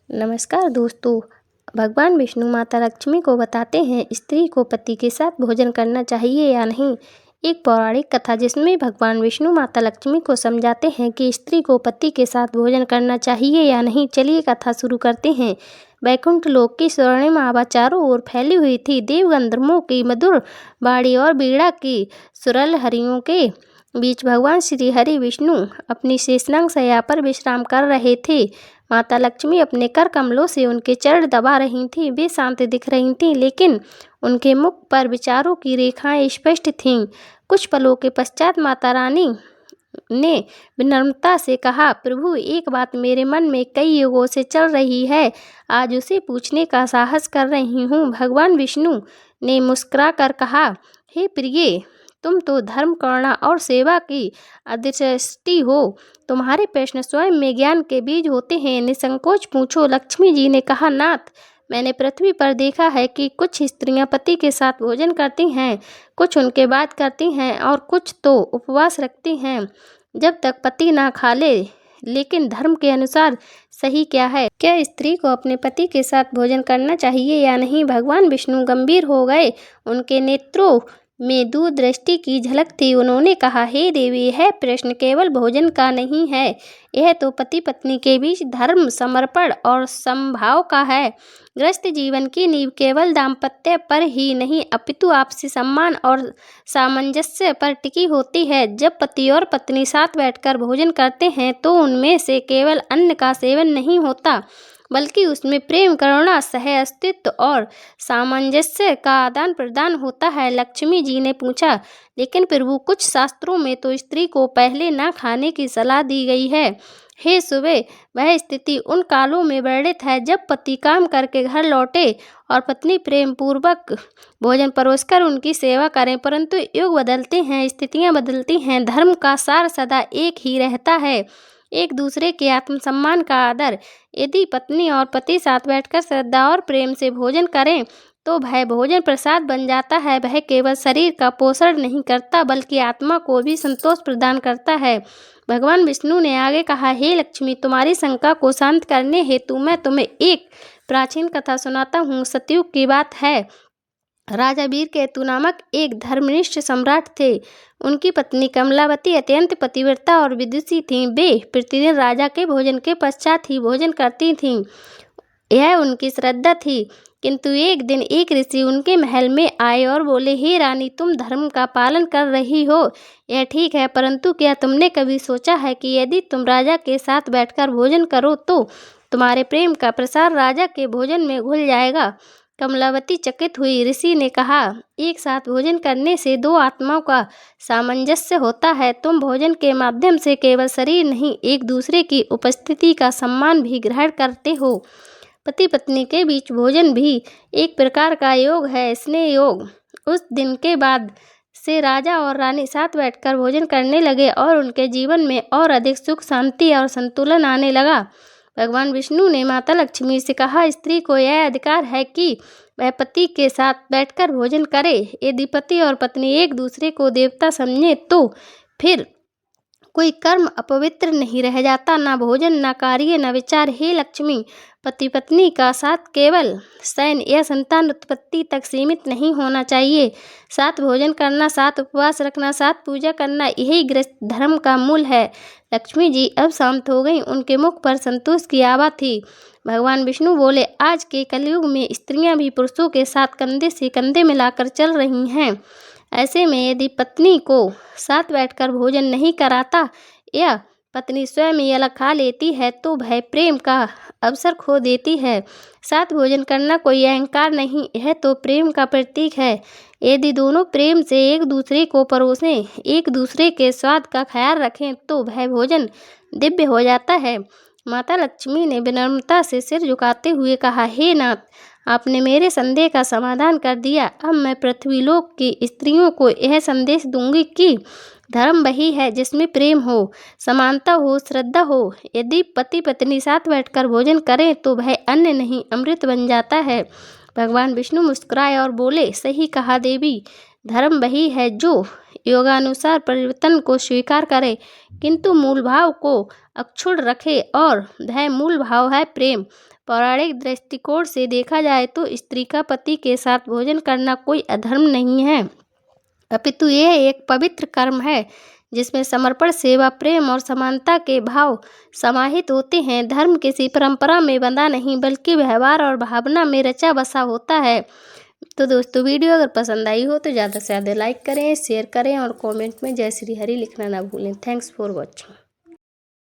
नमस्कार दोस्तों। भगवान विष्णु माता लक्ष्मी को बताते हैं स्त्री को पति के साथ भोजन करना चाहिए या नहीं। एक पौराणिक कथा जिसमें भगवान विष्णु माता लक्ष्मी को समझाते हैं कि स्त्री को पति के साथ भोजन करना चाहिए या नहीं। चलिए कथा शुरू करते हैं। वैकुंठ लोक की स्वर्णिम आभा चारों ओर फैली हुई थी। देव गंधर्वों की मधुर वाणी और बीड़ा की सुरल हरियों के बीच भगवान श्री हरि विष्णु अपनी शेषनाग शैया पर विश्राम कर रहे थे। माता लक्ष्मी अपने कर कमलों से उनके चरण दबा रही थीं। वे शांत दिख रही थीं, लेकिन उनके मुख पर विचारों की रेखाएं स्पष्ट थीं। कुछ पलों के पश्चात माता रानी ने विनम्रता से कहा, प्रभु, एक बात मेरे मन में कई युगों से चल रही है, आज उसे पूछने का साहस कर रही हूँ। भगवान विष्णु ने मुस्कुरा कर कहा, हे प्रिय, तुम तो धर्म, करुणा और सेवा की अधिष्ठी हो। तुम्हारे प्रश्न स्वयं में ज्ञान के बीज होते हैं। निसंकोच पूछो। लक्ष्मी जी ने कहा, नाथ, मैंने पृथ्वी पर देखा है कि कुछ स्त्रियां पति के साथ भोजन करती हैं, कुछ उनके बाद करती हैं और कुछ तो उपवास रखती हैं जब तक पति ना खा ले। लेकिन धर्म के अनुसार सही क्या है? क्या स्त्री को अपने पति के साथ भोजन करना चाहिए या नहीं? भगवान विष्णु गंभीर हो गए। उनके नेत्रों में दूरदृष्टि की झलक थी। उन्होंने कहा, हे देवी, यह प्रश्न केवल भोजन का नहीं है, यह तो पति पत्नी के बीच धर्म, समर्पण और समभाव का है। गृहस्थ जीवन की नींव केवल दाम्पत्य पर ही नहीं, अपितु आपसी सम्मान और सामंजस्य पर टिकी होती है। जब पति और पत्नी साथ बैठकर भोजन करते हैं तो उनमें से केवल अन्न का सेवन नहीं होता, बल्कि उसमें प्रेम, करुणा, सह अस्तित्व और सामंजस्य का आदान प्रदान होता है। लक्ष्मी जी ने पूछा, लेकिन प्रभु, कुछ शास्त्रों में तो स्त्री को पहले ना खाने की सलाह दी गई है। हे सुबह, वह स्थिति उन कालों में वर्णित है जब पति काम करके घर लौटे और पत्नी प्रेम पूर्वक भोजन परोसकर उनकी सेवा करें। परंतु युग बदलते हैं, स्थितियां बदलती हैं, धर्म का सार सदा एक ही रहता है, एक दूसरे के आत्मसम्मान का आदर। यदि पत्नी और पति साथ बैठकर श्रद्धा और प्रेम से भोजन करें तो वह भोजन प्रसाद बन जाता है। वह केवल शरीर का पोषण नहीं करता, बल्कि आत्मा को भी संतोष प्रदान करता है। भगवान विष्णु ने आगे कहा, हे लक्ष्मी, तुम्हारी शंका को शांत करने हेतु मैं तुम्हें एक प्राचीन कथा सुनाता हूँ। सतयुग की बात है। राजा वीरकेतु नामक एक धर्मनिष्ठ सम्राट थे। उनकी पत्नी कमलावती अत्यंत पतिव्रता और विदुषी थीं। वे प्रतिदिन राजा के भोजन के पश्चात ही भोजन करती थीं, यह उनकी श्रद्धा थी। किंतु एक दिन एक ऋषि उनके महल में आए और बोले, हे रानी, तुम धर्म का पालन कर रही हो, यह ठीक है, परंतु क्या तुमने कभी सोचा है कि यदि तुम राजा के साथ बैठकर भोजन करो तो तुम्हारे प्रेम का प्रसार राजा के भोजन में घुल जाएगा? कमलावती चकित हुई। ऋषि ने कहा, एक साथ भोजन करने से दो आत्माओं का सामंजस्य होता है। तुम भोजन के माध्यम से केवल शरीर नहीं, एक दूसरे की उपस्थिति का सम्मान भी ग्रहण करते हो। पति पत्नी के बीच भोजन भी एक प्रकार का योग है, स्नेह योग। उस दिन के बाद से राजा और रानी साथ बैठकर भोजन करने लगे और उनके जीवन में और अधिक सुख, शांति और संतुलन आने लगा। भगवान विष्णु ने माता लक्ष्मी से कहा, स्त्री को यह अधिकार है कि वह पति के साथ बैठकर भोजन करे। यदि पति और पत्नी एक दूसरे को देवता समझे तो फिर कोई कर्म अपवित्र नहीं रह जाता, ना भोजन, ना कार्य, ना विचार। हे लक्ष्मी, पति पत्नी का साथ केवल शयन या संतान उत्पत्ति तक सीमित नहीं होना चाहिए। साथ भोजन करना, साथ उपवास रखना, साथ पूजा करना, यही गृहस्थ धर्म का मूल है। लक्ष्मी जी अब शांत हो गईं। उनके मुख पर संतोष की आभा थी। भगवान विष्णु बोले, आज के कलयुग में स्त्रियां भी पुरुषों के साथ कंधे से कंधे मिलाकर चल रही हैं। ऐसे में यदि पत्नी को साथ बैठकर भोजन नहीं कराता या पत्नी स्वयं ही अलग खा लेती है तो वह प्रेम का अवसर खो देती है। साथ भोजन करना कोई अहंकार नहीं, यह तो प्रेम का प्रतीक है। यदि दोनों प्रेम से एक दूसरे को परोसें, एक दूसरे के स्वाद का ख्याल रखें तो वह भोजन दिव्य हो जाता है। माता लक्ष्मी ने विनम्रता से सिर झुकाते हुए कहा, हे नाथ, आपने मेरे संदेह का समाधान कर दिया। अब मैं पृथ्वीलोक की स्त्रियों को यह संदेश दूंगी कि धर्म वही है जिसमें प्रेम हो, समानता हो, श्रद्धा हो। यदि पति पत्नी साथ बैठकर भोजन करें तो वह अन्न नहीं, अमृत बन जाता है। भगवान विष्णु मुस्कुराए और बोले, सही कहा देवी, धर्म वही है जो योगानुसार परिवर्तन को स्वीकार करे, किंतु मूल भाव को अक्षुण्ण रखे, और वह मूल भाव है प्रेम। पौराणिक दृष्टिकोण से देखा जाए तो स्त्री का पति के साथ भोजन करना कोई अधर्म नहीं है, अपितु यह एक पवित्र कर्म है जिसमें समर्पण, सेवा, प्रेम और समानता के भाव समाहित होते हैं। धर्म किसी परंपरा में बंधा नहीं बल्कि व्यवहार और भावना में रचा बसा होता है। तो दोस्तों, वीडियो अगर पसंद आई हो तो ज़्यादा से ज़्यादा लाइक करें, शेयर करें और कमेंट में जय श्री हरि लिखना ना भूलें। Thanks for watching.